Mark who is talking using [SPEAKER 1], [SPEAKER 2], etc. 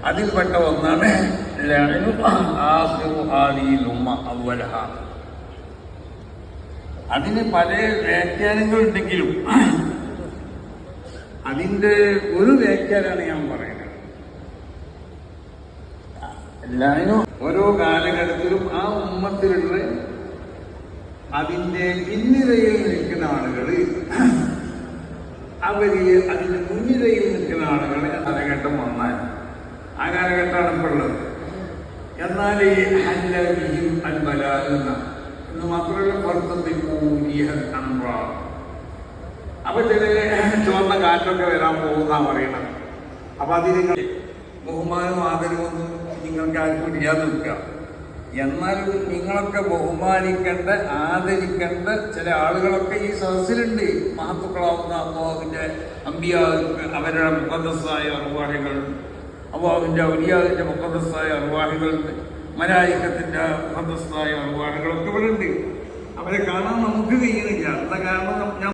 [SPEAKER 1] അതിൽപ്പെട്ട ഒന്നാണ് അതിന് പല വ്യാഖ്യാനങ്ങളുണ്ടെങ്കിലും അതിന്റെ ഒരു വ്യാഖ്യാനാണ് ഞാൻ പറയുന്നത്. എല്ലാവരും ഓരോ കാലഘട്ടത്തിലും ആ ഉമ്മത്തിലുള്ള അതിന്റെ പിന്നിരയിൽ നിൽക്കുന്ന ആളുകൾ അവര് അതിന്റെ മുൻനിരയിൽ നിൽക്കുന്ന ആളുകളെ കാലഘട്ടം വന്നാൽ ആ കാലഘട്ടമാണ് ഇപ്പോൾ ഉള്ളത്. എന്നാൽ ഈ അല്ലവിയും അൽബലാകുന്ന എന്ന് മാത്രമല്ല പുറത്തെത്തി കൂടിയ അൻറ അപ്പൊ ചില ചുവന്ന കാറ്റൊക്കെ വരാൻ പോകുന്ന പറയണത്. അപ്പൊ അത് നിങ്ങൾ ബഹുമാനവും ആദരവൊന്നും നിങ്ങൾക്ക് ആർക്കും ഇല്ലാതെ നിൽക്കുക. എന്നാലും നിങ്ങളൊക്കെ ബഹുമാനിക്കേണ്ട ആദരിക്കേണ്ട ചില ആളുകളൊക്കെ ഈ സദസ്സിലുണ്ട്. മഹത്തുക്കളാവുന്ന അള്ളാഹുവിന്റെ അമ്പിയാകൾക്ക് അവരുടെ മുഖദ്ദസായ അർവാഹികളുണ്ട്, അള്ളാഹുവിന്റെ ഔലിയാവിന്റെ മുഖദ്ദസായ അർവാഹികളുണ്ട്, മലായികത്തിന്റെ മുഖദ്ദസായ അർവാഹികളൊക്കെ ഇവിടെ ഉണ്ട്. അവരെ കാണാൻ നമുക്ക് കഴിയുന്നില്ല. എന്താ കാരണം?